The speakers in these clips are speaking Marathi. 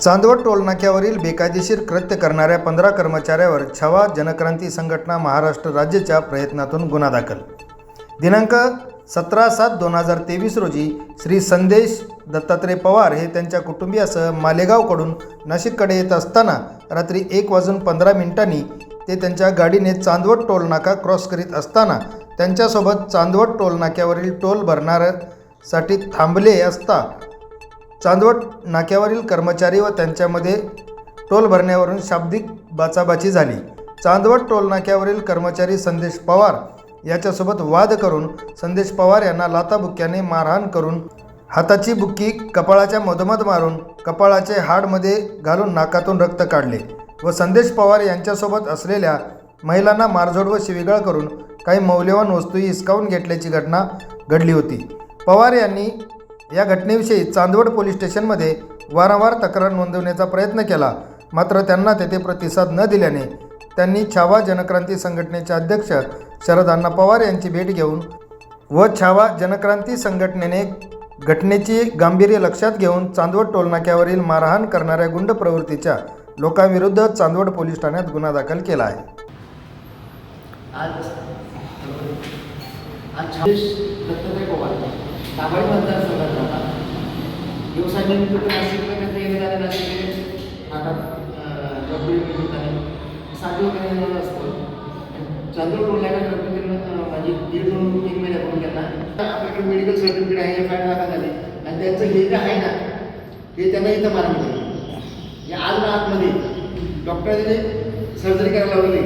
चांदवड टोलनाक्यावरील बेकायदेशीर कृत्य करणाऱ्या 15 कर्मचाऱ्यावर छावा जनक्रांती संघटना महाराष्ट्र राज्याच्या प्रयत्नातून गुन्हा दाखल। दिनांक 17/7/2023 रोजी श्री संदेश दत्तात्रय पवार हे त्यांच्या कुटुंबियासह मालेगावकडून नाशिककडे येत असताना रात्री 1:15 ते त्यांच्या गाडीने चांदवड टोलनाका क्रॉस करीत असताना त्यांच्यासोबत चांदवड टोलनाक्यावरील टोल भरण्यासाठी थांबले असता चांदवड नाक्यावरील कर्मचारी व त्यांच्यामध्ये टोल भरण्यावरून शाब्दिक बाचाबाची झाली। चांदवड टोल नाक्यावरील कर्मचारी संदेश पवार याच्यासोबत वाद करून संदेश पवार यांना लाथाबुक्क्याने मारहाण करून हाताची बुक्की कपाळाच्या मधोमध मारून कपाळाचे हाडमध्ये घालून नाकातून रक्त काढले व संदेश पवार यांच्यासोबत असलेल्या महिलांना मारझोड व शिवीगाळ करून काही मौल्यवान वस्तू हिसकावून घेतल्याची घटना घडली होती। पवार यांनी या घटनेविषयी चांदवड पोलीस स्टेशनमध्ये वारंवार तक्रार नोंदवण्याचा प्रयत्न केला, मात्र त्यांना तेथे प्रतिसाद न दिल्याने त्यांनी छावा जनक्रांती संघटनेचे अध्यक्ष शरद अण्णा पवार यांची भेट घेऊन व छावा जनक्रांती संघटनेने घटनेची गांभीर्य लक्षात घेऊन चांदवड टोलनाक्यावरील मारहाण करणाऱ्या गुंड प्रवृत्तीच्या लोकांविरुद्ध चांदवड पोलीस ठाण्यात गुन्हा दाखल केला आहे। दाभाडी मतदारसंघात राहतात। व्यवसाय निमित्त नाशिकला त्यांचा येणाऱ्या नाशिक आता रब्बी निमित्ताने 7 लोकांनी असतो। चांदवड टोलनाका माझी 1.5-3 महिन्यापूर्वी त्यांना आपल्याकडे मेडिकल सर्टिफिकेट आहे, FIR दाखल झाली आणि त्यांचं हे जे आहे ना हे त्यांना इथं मारलं या आतमध्ये डॉक्टरांनी सर्जरी करायला लावली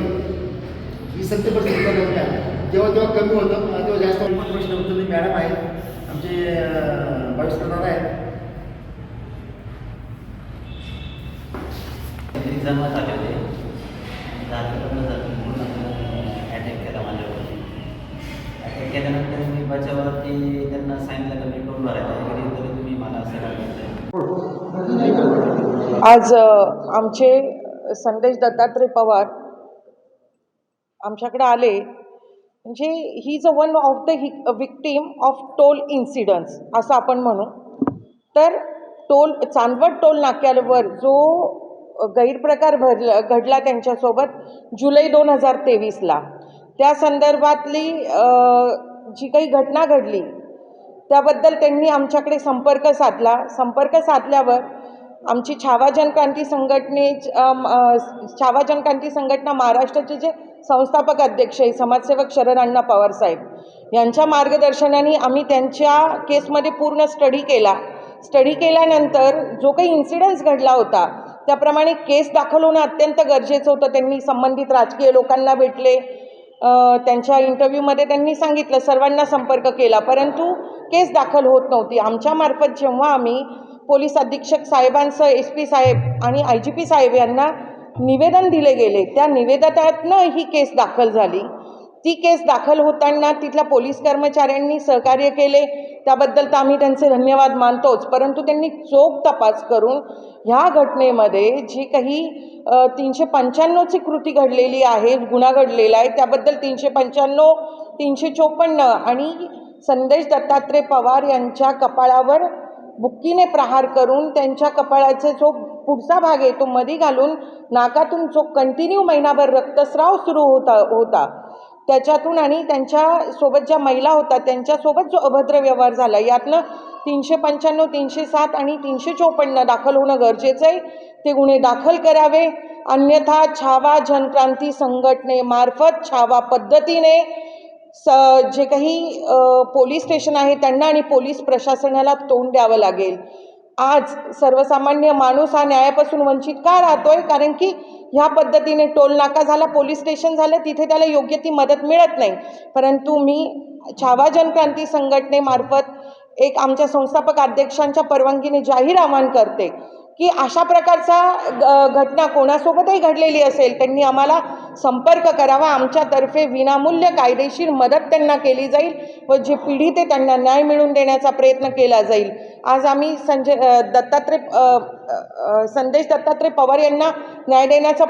ही 70% लावली आहे। जेव्हा कमी होतं तेव्हा जास्त प्रश्न होतो। मी मॅडम आहेत आमचे भविष्यदार आहेत जन्मात आले होते अटॅक केला माझ्यावरती। अटॅक केल्यानंतर मी बचावावरती त्यांना सांगितलं की मी टोल भरायला तरी तुम्ही मला असं करायचं। आज आमचे संदेश दत्तात्रय पवार आमच्याकडे आले, म्हणजे he is one of the victim of toll incidence असं आपण म्हणू। तर चांदवड टोल नाक्यावर जो गैरप्रकार घडला त्यांच्यासोबत जुलै 2023ला, त्या संदर्भातली जी काही घटना घडली त्याबद्दल त्यांनी आमच्याकडे संपर्क साधल्यावर आमची छावा जनक्रांती संघटना महाराष्ट्राचे जे संस्थापक अध्यक्ष आहे समाजसेवक शरद अण्णा पवार साहेब यांच्या मार्गदर्शनाने आम्ही त्यांच्या केसमध्ये पूर्ण स्टडी केल्यानंतर जो काही इन्सिडन्स घडला होता त्याप्रमाणे केस दाखल होणं अत्यंत गरजेचं होतं। त्यांनी संबंधित राजकीय लोकांना भेटले, त्यांच्या इंटरव्ह्यूमध्ये त्यांनी सांगितलं, सर्वांना संपर्क केला, परंतु केस दाखल होत नव्हती। आमच्यामार्फत जेव्हा आम्ही पोलीस अधीक्षक साहेबांसह SP साहेब आणि IGP साहेब यांना निवेदन दिले गेले, त्या निवेदनातनं ही केस दाखल झाली। ती केस दाखल होताना तिथल्या पोलीस कर्मचाऱ्यांनी सहकार्य केले, त्याबद्दल तर आम्ही त्यांचे धन्यवाद मानतोच, परंतु त्यांनी चोख तपास करून ह्या घटनेमध्ये जी काही 395ची कृती घडलेली आहे, गुन्हा घडलेला आहे, त्याबद्दल 395, 354 आणि संदेश दत्तात्रय पवार यांच्या कपाळावर बुक्कीने प्रहार करून त्यांच्या कपाळाचा जो पुढचा भाग आहे तो मध्ये घालून नाकातून जो कंटिन्यू महिनाभर रक्तस्राव सुरू होता त्याच्यातून आणि त्यांच्यासोबत ज्या महिला होत्या त्यांच्यासोबत जो अभद्र व्यवहार झाला, यातनं 395, 307 आणि 354 दाखल होणं गरजेचं आहे। ते गुन्हे दाखल करावे, अन्यथा छावा जनक्रांती संघटनेमार्फत छावा पद्धतीने जे काही पोलीस स्टेशन आहे त्यांना आणि पोलीस प्रशासनाला तोंड द्यावं लागेल। आज सर्वसामान्य माणूस हा न्यायापासून वंचित का राहतोय? कारण की ह्या पद्धतीने टोल नाका झाला, पोलीस स्टेशन झालं, तिथे त्याला योग्य ती मदत मिळत नाही। परंतु मी छावा जनक्रांती संघटनेमार्फत एक आमच्या संस्थापक अध्यक्षांच्या परवानगीने जाहीर आवाहन करते की अशा प्रकारचा घटना कोणासोबतही घडलेली असेल त्यांनी आम्हाला संपर्क करावा। आमच्यातर्फे विनामूल्य कायदेशीर मदत त्यांना केली जाईल व जे पीडित आहे त्यांना न्याय मिळवून देण्याचा प्रयत्न केला जाईल। आज आम्ही संदेश दत्तात्रय पवार यांना न्याय देण्याचा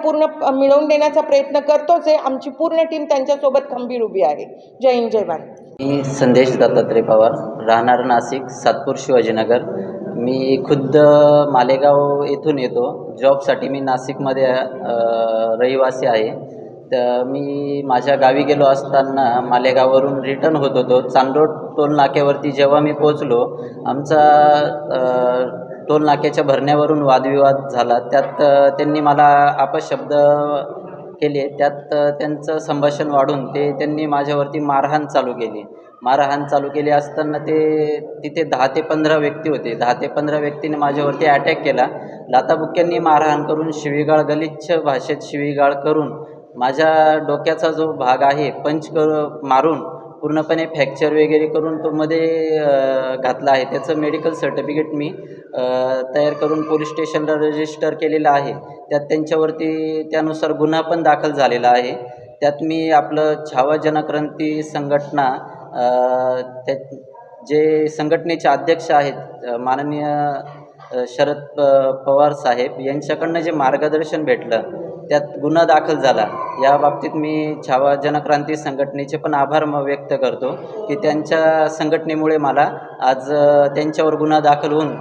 मिळवून देण्याचा प्रयत्न करतोच आहे। आमची पूर्ण टीम त्यांच्यासोबत खंबीर उभी आहे। जय हिंद, जय भारत। मी संदेश दत्तात्रय पवार, राहणार नाशिक, सातपूर शिवाजीनगर। मी खुद्द मालेगाव येथून येतो. जॉबसाठी मी नाशिकमध्ये रहिवासी आहे. तर मी माझ्या गावी गेलो असताना मालेगाववरून रिटर्न होत होतो. चांदोड टोल नाक्यावरती जेव्हा मी पोचलो, आमचा टोल नाक्याच्या भरण्यावरून वादविवाद झाला. त्यात त्यांनी मला अपशब्द केले. त्यात त्यांचं संभाषण वाढून त्यांनी माझ्यावरती मारहाण चालू केली असताना तिथे 10 ते 15 व्यक्ती होते. 10 ते 15 व्यक्तीने माझ्यावरती अटॅक केला. लाथाबुक्क्यांनी मारहाण करून गलिच्छ भाषेत शिवीगाळ करून माझ्या डोक्याचा जो भाग आहे मारून पूर्णपणे फ्रॅक्चर वगैरे करून तो मध्ये घातला आहे. त्याचं मेडिकल सर्टिफिकेट मी तयार करून पोलीस स्टेशनला रजिस्टर केलेलं आहे. त्यात त्यांच्यावरती त्यानुसार गुन्हा पण दाखल झालेला आहे. त्यात मी आपलं छावा जनक्रांती संघटना जे संघटनेचे अध्यक्ष आहेत माननीय शरद पवार साहेब यांच्याकडनं जे मार्गदर्शन भेटलं त्यात गुन्हा दाखल झाला. या बाबतीत मी छावा जनक्रांती संघटनेचे पण आभार व्यक्त करतो की त्यांच्या संघटनेमुळे मला आज त्यांच्यावर गुन्हा दाखल होऊन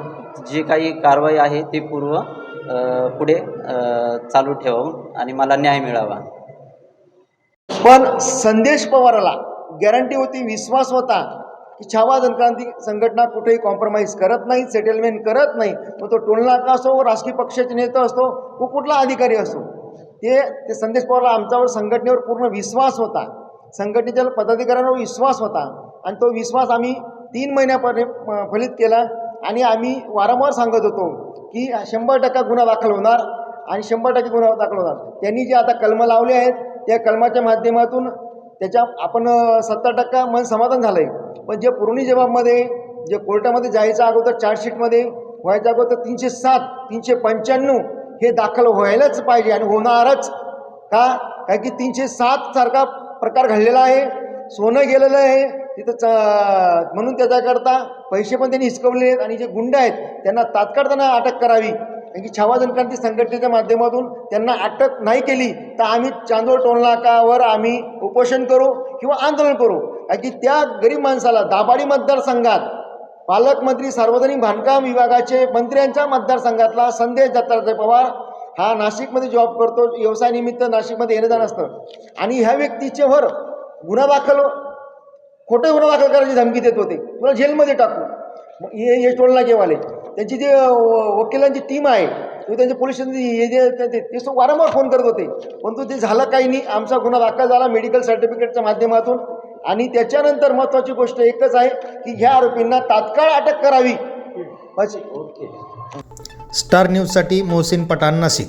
जी काही कारवाई आहे ती पुढे चालू ठेवून आणि मला न्याय मिळावा. पण संदेश पवाराला गॅरंटी होती, विश्वास होता की छावा जनक्रांती संघटना कुठेही कॉम्प्रोमाइज करत नाही, सेटलमेंट करत नाही. मग तो टोलनाका असो, राजकीय पक्षाचे नेता असतो, तो कुठला अधिकारी असो, ते संदेश पवारला आमच्यावर संघटनेवर पूर्ण विश्वास होता, संघटनेच्या पदाधिकाऱ्यांवर विश्वास होता. आणि तो विश्वास आम्ही 3 महिन्यापर्यंत फलित केला. आणि आम्ही वारंवार सांगत होतो की 100% गुन्हा दाखल होणार आणि 100% गुन्हा दाखल होणार. त्यांनी जे आता कलमं लावले आहेत त्या कलमाच्या माध्यमातून आपण 70% मन समाधान झालं आहे. पण जे पुरवणी जबाबमध्ये जे कोर्टामध्ये जायचं अगोदर चार्जशीटमध्ये व्हायचं अगोदर 307, 395 हे दाखल व्हायलाच पाहिजे आणि होणारच. काय की 307 सारखा प्रकार घडलेला आहे, सोनं गेलेलं आहे तिथं म्हणून त्याच्याकरता पैसे पण त्यांनी हिसकवले आहेत. आणि जे गुंड आहेत त्यांना तात्काळ अटक करावी. कारण की छावा जनक्रांती संघटनेच्या माध्यमातून त्यांना अटक नाही केली तर आम्ही चांदोड टोलनाकावर आम्ही उपोषण करू किंवा आंदोलन करू. कारण की त्या गरीब माणसाला दाभाडी मतदारसंघात पालकमंत्री सार्वजनिक बांधकाम विभागाचे मंत्र्यांच्या मतदारसंघातला संदेश दत्तात्रय पवार हा नाशिकमध्ये जॉब करतो, व्यवसायानिमित्त नाशिकमध्ये येणं जाणं असतं. आणि ह्या व्यक्तीच्यावर खोटे गुन्हा दाखल करायची धमकी देत होते, तुला जेलमध्ये टाकू. हे टोलनाकेवाले त्यांची जे वकिलांची टीम आहे तो त्यांच्या पोलीस ते वारंवार फोन करत होते, परंतु ते झालं काही नाही. आमचा गुन्हा दाखल झाला मेडिकल सर्टिफिकेटच्या माध्यमातून. आणि त्याच्यानंतर महत्त्वाची गोष्ट एकच आहे की ह्या आरोपींना तात्काळ अटक करावी. स्टार न्यूजसाठी मोहसिन पठाण, नाशिक.